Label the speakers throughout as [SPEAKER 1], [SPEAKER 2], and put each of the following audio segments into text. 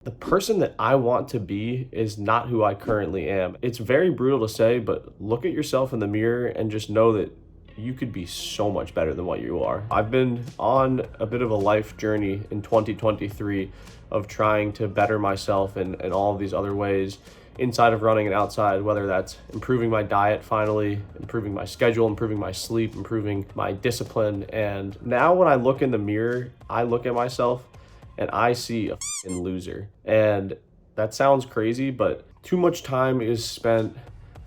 [SPEAKER 1] The person that I want to be is not who I currently am. It's very brutal to say, but look at yourself in the mirror and just know that you could be so much better than what you are. I've been on a bit of a life journey in 2023 of trying to better myself in all of these other ways inside of running and outside, whether that's improving my diet finally, improving my schedule, improving my sleep, improving my discipline. And now when I look in the mirror, I look at myself and I see a fucking loser. And that sounds crazy, but too much time is spent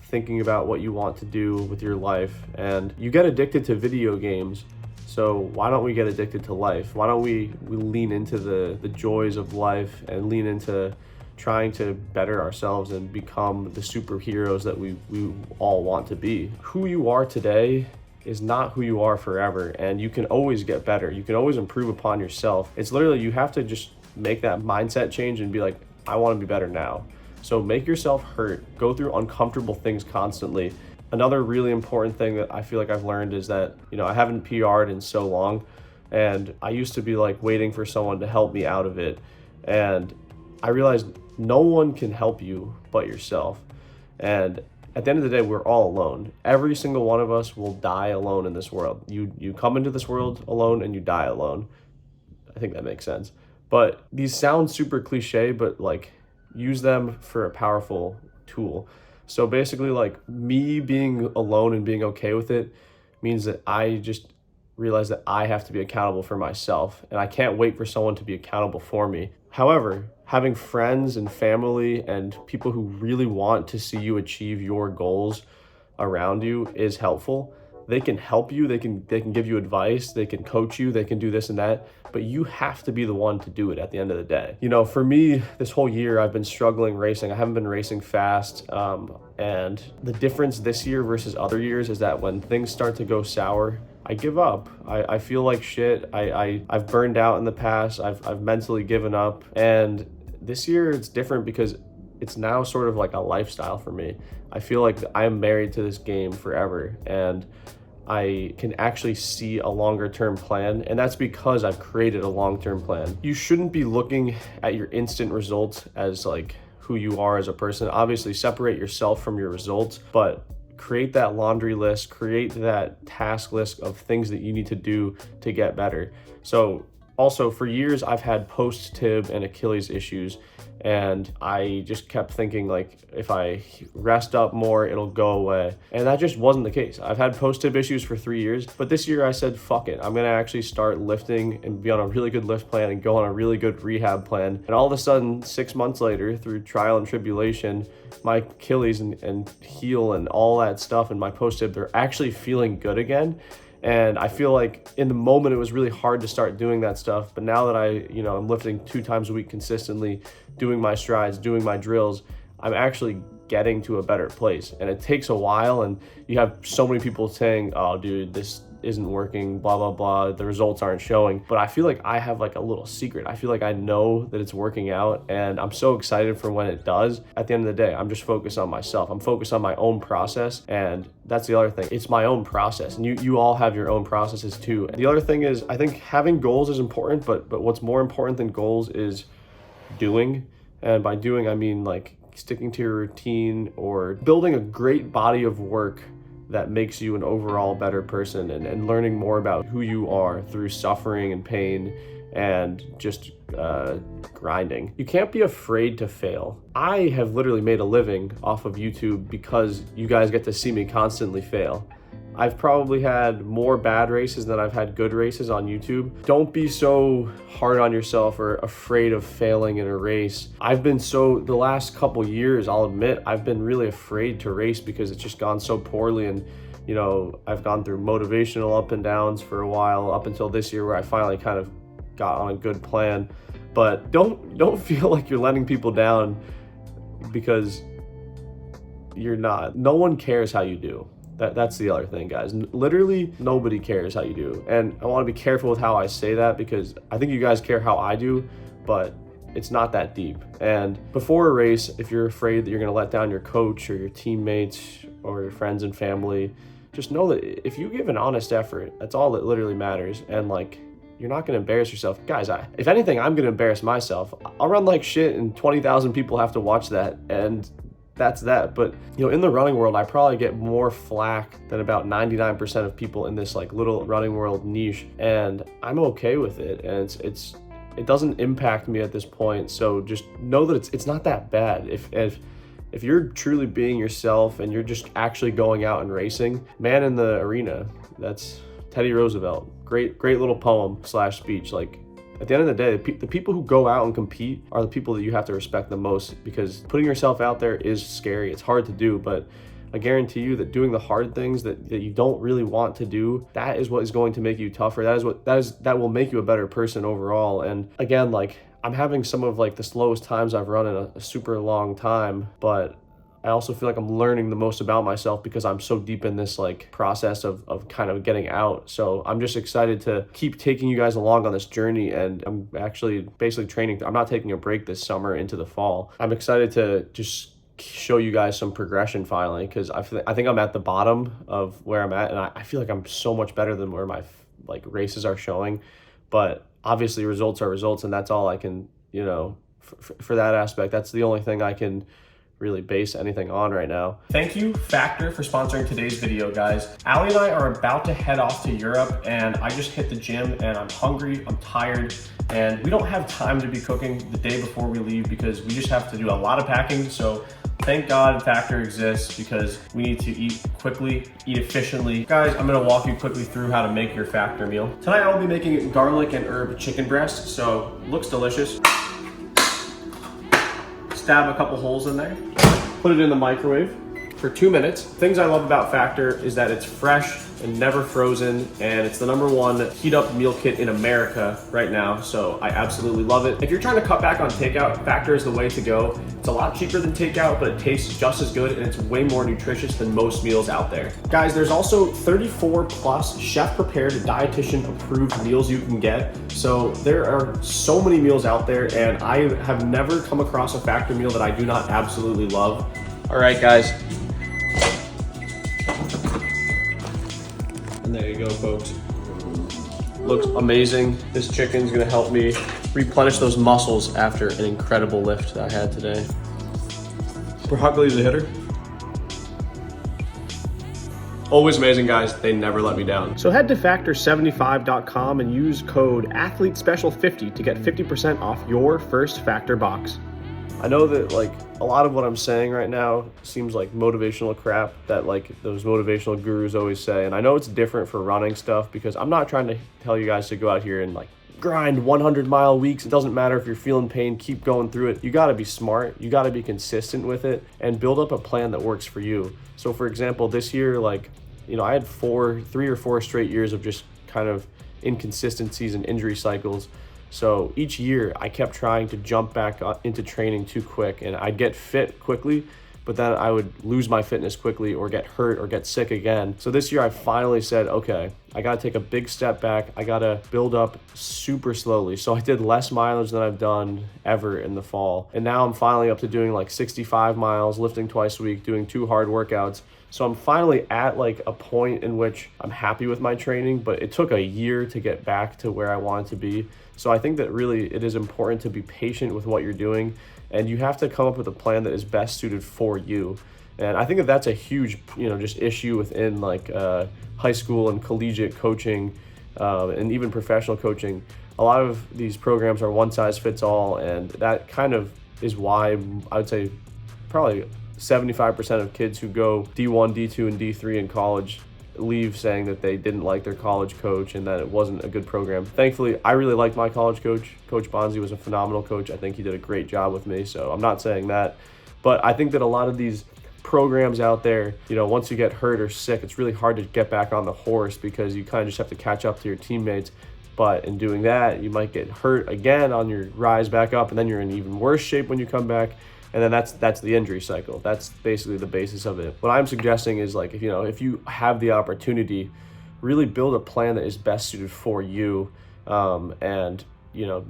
[SPEAKER 1] thinking about what you want to do with your life, and you get addicted to video games. So why don't we get addicted to life? Why don't we lean into the joys of life and lean into trying to better ourselves and become the superheroes that we all want to be? Who you are today is not who you are forever, and you can always get better. You can always improve upon yourself. It's literally, you have to just make that mindset change and be like, I want to be better now. So make yourself hurt, go through uncomfortable things constantly. Another really important thing that I feel like I've learned is that, I haven't PR'd in so long, and I used to be like waiting for someone to help me out of it. And I realized no one can help you but yourself. And at the end of the day, we're all alone. Every single one of us will die alone in this world. You come into this world alone and you die alone. I think that makes sense. But these sound super cliche, but like, use them for a powerful tool. So basically, like, me being alone and being okay with it means that I just realize that I have to be accountable for myself, and I can't wait for someone to be accountable for me. However, having friends and family and people who really want to see you achieve your goals around you is helpful. They can help you, they can give you advice, they can coach you, they can do this and that, but you have to be the one to do it at the end of the day. For me, this whole year I've been struggling racing. I haven't been racing fast, and the difference this year versus other years is that when things start to go sour, I give up. I feel like shit. I've burned out in the past. I've mentally given up, and this year it's different because it's now sort of like a lifestyle for me. I feel like I'm married to this game forever, and I can actually see a longer term plan, and that's because I've created a long-term plan. You shouldn't be looking at your instant results as like who you are as a person. Obviously, separate yourself from your results, but create that laundry list, create that task list of things that you need to do to get better. So also, for years, I've had post-tib and Achilles issues, and I just kept thinking, like, if I rest up more, it'll go away. And that just wasn't the case. I've had post-tib issues for 3 years, but this year I said, fuck it. I'm going to actually start lifting and be on a really good lift plan and go on a really good rehab plan. And all of a sudden, 6 months later, through trial and tribulation, my Achilles and heel and all that stuff and my post-tib, they're actually feeling good again. And I feel like in the moment it was really hard to start doing that stuff. But now that I'm lifting 2 times a week consistently, doing my strides, doing my drills, I'm actually getting to a better place. And it takes a while, and you have so many people saying, oh dude, this isn't working, blah, blah, blah, the results aren't showing. But I feel like I have like a little secret. I feel like I know that it's working out, and I'm so excited for when it does. At the end of the day, I'm just focused on myself. I'm focused on my own process, and that's the other thing. It's my own process, and you all have your own processes too. The other thing is, I think having goals is important, but what's more important than goals is doing. And by doing, I mean like sticking to your routine or building a great body of work that makes you an overall better person, and learning more about who you are through suffering and pain and just grinding. You can't be afraid to fail. I have literally made a living off of YouTube because you guys get to see me constantly fail. I've probably had more bad races than I've had good races on YouTube. Don't be so hard on yourself or afraid of failing in a race. The last couple years, I'll admit, I've been really afraid to race because it's just gone so poorly, and I've gone through motivational up and downs for a while up until this year where I finally kind of got on a good plan. But don't feel like you're letting people down, because you're not. No one cares how you do. That's the other thing, guys. Literally, nobody cares how you do. And I want to be careful with how I say that, because I think you guys care how I do, but it's not that deep. And before a race, if you're afraid that you're going to let down your coach or your teammates or your friends and family, just know that if you give an honest effort, that's all that literally matters. And like, you're not going to embarrass yourself. Guys, if anything, I'm going to embarrass myself. I'll run like shit and 20,000 people have to watch that, and that's that. But you know, in the running world, I probably get more flack than about 99% of people in this like little running world niche, and I'm okay with it. And it doesn't impact me at this point. So just know that it's not that bad. If you're truly being yourself and you're just actually going out and racing, man in the arena. That's Teddy Roosevelt. Great little poem / speech. Like, at the end of the day, the people who go out and compete are the people that you have to respect the most, because putting yourself out there is scary. It's hard to do, but I guarantee you that doing the hard things that you don't really want to do, that is what is going to make you tougher. That will make you a better person overall. And again, like, I'm having some of like the slowest times I've run in a super long time, but I also feel like I'm learning the most about myself because I'm so deep in this like process of kind of getting out. So I'm just excited to keep taking you guys along on this journey, and I'm actually basically training. I'm not taking a break this summer into the fall. I'm excited to just show you guys some progression finally, because I think I'm at the bottom of where I'm at, and I feel like I'm so much better than where my like races are showing. But obviously results are results, and that's all I can, you know, for that aspect, that's the only thing I can really base anything on right now. Thank you, Factor, for sponsoring today's video, guys. Allie and I are about to head off to Europe, and I just hit the gym and I'm hungry, I'm tired, and we don't have time to be cooking the day before we leave because we just have to do a lot of packing. So thank God Factor exists, because we need to eat quickly, eat efficiently. Guys, I'm gonna walk you quickly through how to make your Factor meal. Tonight I'll be making garlic and herb chicken breast, so looks delicious. Stab a couple holes in there, put it in the microwave for 2 minutes. Things I love about Factor is that it's fresh and never frozen, and it's the #1 heat up meal kit in America right now, so I absolutely love it. If you're trying to cut back on takeout, Factor is the way to go. It's a lot cheaper than takeout, but it tastes just as good, and it's way more nutritious than most meals out there. Guys, there's also 34 plus chef prepared, dietitian approved meals you can get. So there are so many meals out there, and I have never come across a Factor meal that I do not absolutely love. All right, guys. And there you go, folks. Looks amazing. This chicken's gonna help me replenish those muscles after an incredible lift that I had today. Broccoli's a hitter. Always amazing, guys. They never let me down. So head to factor75.com and use code ATHLETESPECIAL50 to get 50% off your first Factor box. I know that like a lot of what I'm saying right now seems like motivational crap that like those motivational gurus always say. And I know it's different for running stuff, because I'm not trying to tell you guys to go out here and like grind 100-mile weeks. It doesn't matter if you're feeling pain, keep going through it. You got to be smart. You got to be consistent with it and build up a plan that works for you. So for example, this year, like, you know, I had 3 or 4 straight years of just kind of inconsistencies and injury cycles. So each year I kept trying to jump back into training too quick, and I'd get fit quickly, but then I would lose my fitness quickly or get hurt or get sick again. So this year I finally said, okay, I gotta take a big step back. I gotta build up super slowly. So I did less mileage than I've done ever in the fall. And now I'm finally up to doing like 65 miles, lifting twice a week, doing 2 hard workouts. So I'm finally at like a point in which I'm happy with my training, but it took a year to get back to where I wanted to be. So I think that really it is important to be patient with what you're doing, and you have to come up with a plan that is best suited for you. And I think that that's a huge, you know, just issue within like high school and collegiate coaching and even professional coaching. A lot of these programs are one size fits all, and that kind of is why I would say probably 75% of kids who go D1, D2, and D3 in college leave saying that they didn't like their college coach and that it wasn't a good program. Thankfully, I really liked my college coach. Coach Bonzi was a phenomenal coach. I think he did a great job with me, so I'm not saying that. But I think that a lot of these programs out there, you know, once you get hurt or sick, it's really hard to get back on the horse because you kind of just have to catch up to your teammates. But in doing that, you might get hurt again on your rise back up, and then you're in even worse shape when you come back. And then that's the injury cycle. That's basically the basis of it. What I'm suggesting is, like, if you have the opportunity, really build a plan that is best suited for you, and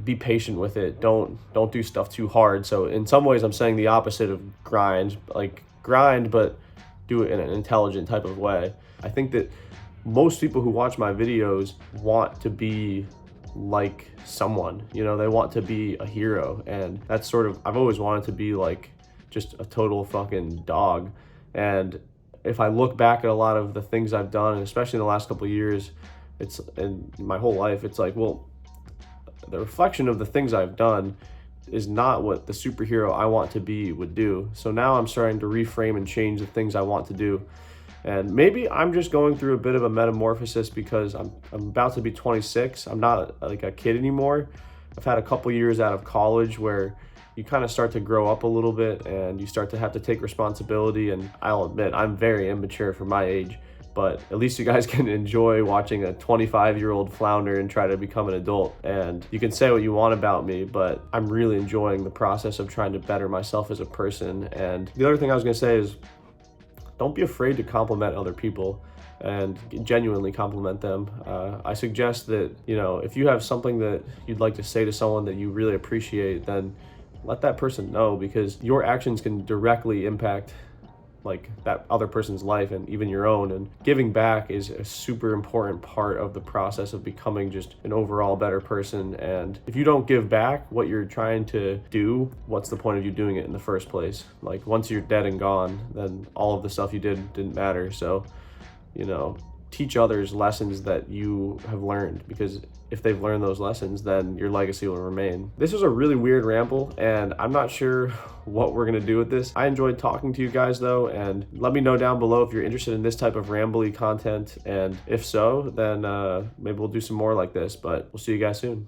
[SPEAKER 1] be patient with it. Don't do stuff too hard. So in some ways, I'm saying the opposite of grind, but do it in an intelligent type of way. I think that most people who watch my videos want to be like someone, you know, they want to be a hero. And that's sort of, I've always wanted to be like just a total fucking dog. And if I look back at a lot of the things I've done, and especially in the last couple of years, it's in my whole life, it's like, well, the reflection of the things I've done is not what the superhero I want to be would do. So now I'm starting to reframe and change the things I want to do. And maybe I'm just going through a bit of a metamorphosis because I'm about to be 26. I'm not like a kid anymore. I've had a couple years out of college where you kind of start to grow up a little bit and you start to have to take responsibility. And I'll admit, I'm very immature for my age, but at least you guys can enjoy watching a 25-year-old flounder and try to become an adult. And you can say what you want about me, but I'm really enjoying the process of trying to better myself as a person. And the other thing I was gonna say is, don't be afraid to compliment other people and genuinely compliment them. I suggest that, you know, if you have something that you'd like to say to someone that you really appreciate, then let that person know, because your actions can directly impact like that other person's life and even your own. And giving back is a super important part of the process of becoming just an overall better person. And if you don't give back what you're trying to do, what's the point of you doing it in the first place? Like, once you're dead and gone, then all of the stuff you didn't matter. So, you know, teach others lessons that you have learned, because if they've learned those lessons, then your legacy will remain. This was a really weird ramble, and I'm not sure what we're gonna do with this. I enjoyed talking to you guys though, and let me know down below if you're interested in this type of rambly content, and if so, then maybe we'll do some more like this. But we'll see you guys soon.